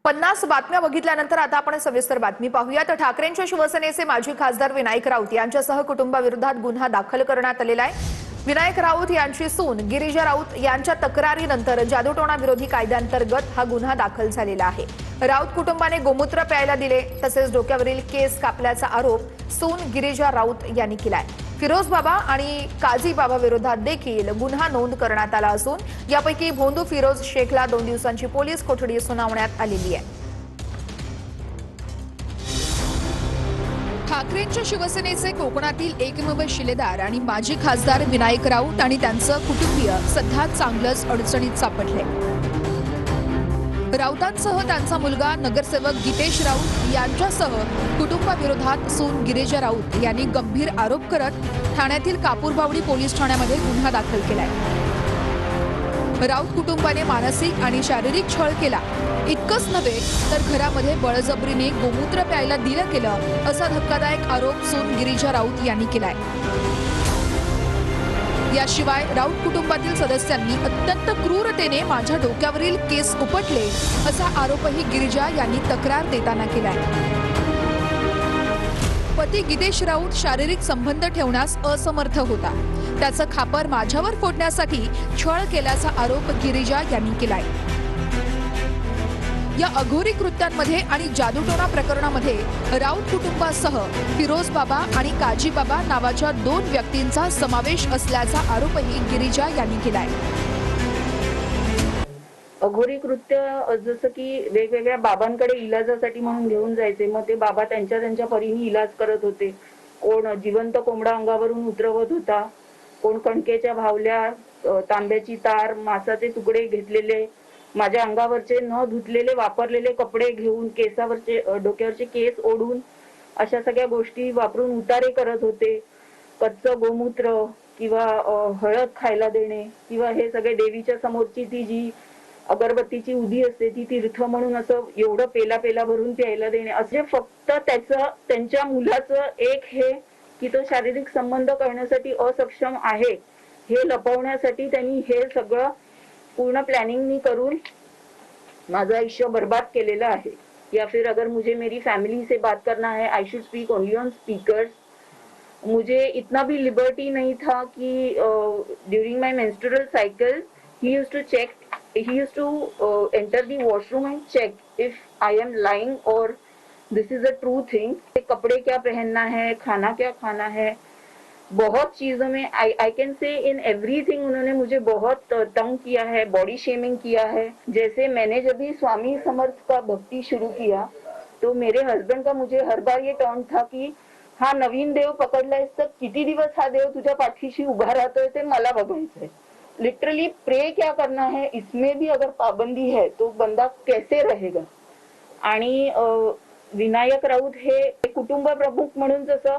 50 बातम्या बघितल्यानंतर आता आपण सविस्तर बातमी पाहूया। तर ठाकरेंच्या शिवसेनेचे माजी खासदार विनायक राऊत यांच्यासह कुटुंबाविरोधात गुन्हा दाखल करण्यात आलेला आहे। विनायक राऊत यांची सून गिरिजा राऊत यांच्या तक्रारीनंतर जादूटोणा विरोधी कायद्याअंतर्गत हा गुन्हा दाखल झालेला आहे। राऊत कुटुंबाने गोमूत्र प्यायला दिले तसेच डोक्यावरील केस कापल्याचा आरोप सून गिरिजा राऊत यांनी केलाय। फिरोज बाबा आणि काजी बाबा विरोधात देखील गुन्हा नोंद करण्यात आला असून यापैकी भोंदू फिरोज शेखला 2 दिवसांची पोलीस कोठडी सुनावण्यात आलेली आहे। ठाकरेंच्या शिवसेनेचे कोकणातील एकमेव शिलेदार आणि माजी खासदार विनायक राऊत आणि त्यांचं कुटुंबीय सध्या चांगलंच अडचणीत सापडले। राऊतांसह त्यांचा मुलगा नगरसेवक गीतेश राऊत यांच्यासह कुटुंबाविरोधात सून गिरिजा राऊत यांनी गंभीर आरोप करत ठाण्यातील कापूरबावडी पोलीस ठाण्यामध्ये गुन्हा दाखल केलाय। राऊत कुटुंबाने मानसिक आणि शारीरिक छळ केला, इतकंच नव्हे तर घरामध्ये बळजबरीने गोमूत्र प्यायला दिलं गेलं असा धक्कादायक आरोप सून गिरिजा राऊत यांनी केलाय। याशिवाय राऊत कुटुंबातील सदस्यांनी अत्यंत क्रूरतेने माझ्या डोक्यावरील केस उपटले असा आरोपही गिरिजा यांनी तक्रार देताना केलाय। पती गीतेश राऊत शारीरिक संबंध ठेवण्यास असमर्थ होता, त्याचं खापर माझ्यावर फोडण्यासाठी छळ केल्याचा आरोप गिरिजा यांनी केलाय। या अघोरी कृत्यांमध्ये आणि जादूटोणा प्रकरणामध्ये राऊत कुटुंबासह फिरोज बाबा आणि काजी बाबा नावाच्या 2 व्यक्तींचा समावेश असल्याचा आरोपही गिरिजा यांनी केलाय। अघोरी कृत्य जसं की वेगवेगळ्या बाबांकडे इलाजासाठी म्हणून घेऊन जायचे, मग ते बाबा त्यांच्या परीने इलाज करत होते। कोण जिवंत कोंबडा अंगावरून उतरवत होता, कोण कणकेच्या भावल्या, तांब्याची तार, मासाचे तुकडे घेतलेले, माझ्या अंगावरचे न धुतलेले वापरलेले कपडे घेऊन केसावरचे डोक्यावरचे केस ओढून अशा सगळ्या गोष्टी वापरून उतारे करत होते। कच्चं गोमूत्र किंवा हळद खायला देणे किंवा हे सगळे देवीच्या समोरची ती जी अगरबत्तीची उधी असते ती तीर्थ म्हणून असं एवढं पेला भरून प्यायला देणे, असे फक्त त्यांच्या मुलाचं एक हे की तो शारीरिक संबंध करण्यासाठी असक्षम आहे हे लपवण्यासाठी त्यांनी हे सगळं पूर्ण प्लानिंग करून माझं आयुष्य बर्बाद केलेलं आहे। या फिर अगर मुझे मेरी फैमिली से बात करना है, I should speak only on speakers. मुझे इतना भी लिबर्टी नहीं था कि during my menstrual cycle he used to enter the washroom and check if I am lying और this is a true thing. कपड़े क्या पहनना है, खाना क्या खाना है, बहुत चीजों में I can say in everything उन्होंने मुझे बहुत तंग किया है, बॉडी शेमिंग किया है। जैसे मैंने जब भी स्वामी समर्थ का भक्ति शुरू किया तो मेरे हस्बैंड का मुझे हर बार ये टर्न था कि हा नवीन देव पकडलायस तर किती दिवस हा देव तुझ्या पाठीशी उभा राहतोय ते मला बघायचंय। लिटरली प्रे क्या करना है इसमें भी अगर पाबंदी है तो बंदा कैसे रहेगा। आणि विनायक राऊत हे कुटुंब प्रमुख म्हणून जसं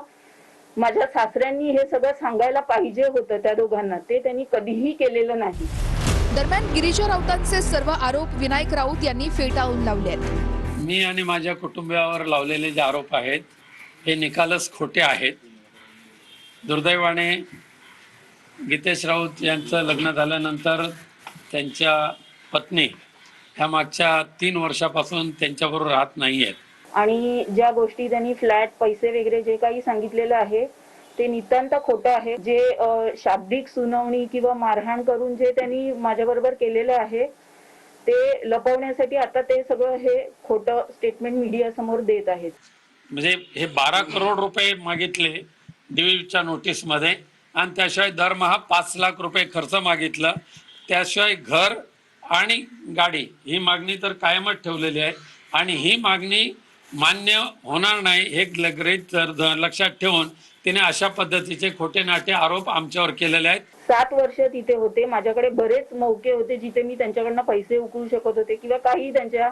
माझ्या सासऱ्यांनी हे सगळं सांगायला पाहिजे होतं त्या दोघांना, ते त्यांनी कधीही केलेलं नाही। दरम्यान गिरिजा राऊतांचे सर्व आरोप विनायक राऊत यांनी फेटाळून लावले आहेत। मी आणि माझ्या कुटुंबियावर लावलेले जे आरोप आहेत हे निकालच खोटे आहेत। दुर्दैवाने गीतेश राऊत यांचं लग्न झाल्यानंतर त्यांच्या पत्नी ह्या मागच्या 3 वर्षापासून त्यांच्याबरोबर राहत नाही आहेत आणि ज्या गोष्टी त्यांनी फ्लॅट पैसे वगैरे जे काही सांगितलेलं आहे ते नितांत खोटं आहे। जे शाब्दिक सुनावणी किंवा मारहाण करून जे त्यांनी माझ्याबरोबर केलेलं आहे ते लपवण्यासाठी आता ते सगळं हे खोटं स्टेटमेंट मीडिया समोर देत आहेत। म्हणजे हे 12 करोड रुपये मागितले DVच्या नोटीस मध्ये आणि त्याशिवाय दरमहा 5 लाख रुपये खर्च मागितला, त्याशिवाय घर आणि गाडी ही मागणी तर कायमच ठेवलेली आहे आणि ही मागणी मान्य होणार नाही हे गृहीत लक्षात ठेवून तिने अशा पद्धतीचे खोटे नाटे आरोप आमच्यावर केलेले आहेत। 7 वर्ष तिथे होते, माझ्याकडे बरेच मौके होते जिथे मी त्यांच्याकडनं पैसे उकळू शकत होते किंवा काही त्यांच्या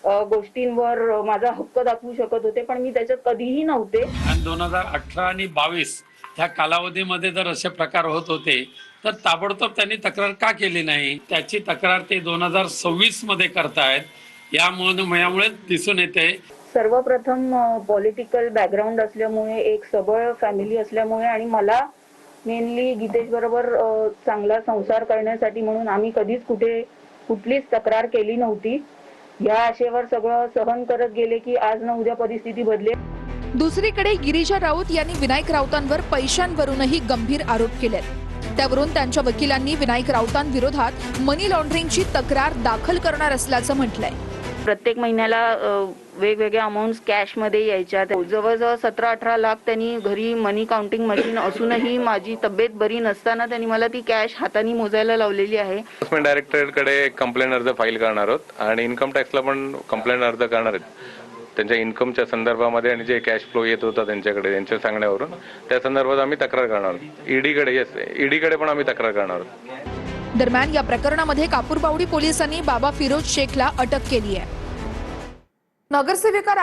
गोष्टींवर माझा हक्क दाखवू शकत होते, पण मी त्याच्यात कधीही नव्हते। आणि 2018 आणि 22 ह्या कालावधीमध्ये जर असे प्रकार होत होते तर ताबडतोब त्यांनी तक्रार का केली नाही? त्याची तक्रार ते 2026 मध्ये करतायत। यामुळे दिसून येते सर्वप्रथम पॉलिटिकल बॅकग्राऊंड असल्यामुळे, एक सबळ फॅमिली असल्यामुळे आणि मला मेनली गीतेश बरोबर चांगला संसार करण्यासाठी म्हणून आम्ही कधीच कुठलीच तक्रार केली नव्हती। या आशेवर सगळं सहन करत गेले की आज ना उद्या परिस्थिती बदलेल. दुसरीकडे गिरिजा राऊत यांनी विनायक राऊतांवर पैशांवरूनही गंभीर आरोप केलेत. त्यावरून त्यांच्या वकिलांनी विनायक राऊतांविरोधात मनी लॉन्ड्रिंगची तक्रार दाखल करणार असल्याचं म्हटलंय. प्रत्येक महिन्याला वेगवेगळ्या अमाऊंट कॅश मध्ये यायच्या. जवळजवळ 17-18 लाख त्यांनी घरी मनी काउंटिंग मशीन असूनही माझी तब्येत बरी नसताना त्यांनी मला ती कॅश हाताने मोजायला लावलेली आहे. एन्फोर्समेंट डायरेक्टरेटकडे कंप्लेंट अर्ज फाईल करणार आहोत आणि इन्कम टॅक्सला पण कंप्लेंट अर्ज करणार आहेत. त्यांच्या इन्कमच्या संदर्भामध्ये आणि जे कॅश फ्लो येत होता त्यांच्याकडे त्यांच्या सांगण्यावरून त्या संदर्भात आम्ही तक्रार करणार आहोत. ईडीकडे पण आम्ही तक्रार करणार आहोत. दरम्यान या प्रकरणामध्ये कापूरबावडी पोलिसांनी बाबा फिरोज शेखला अटक केली आहे. नगरसेविका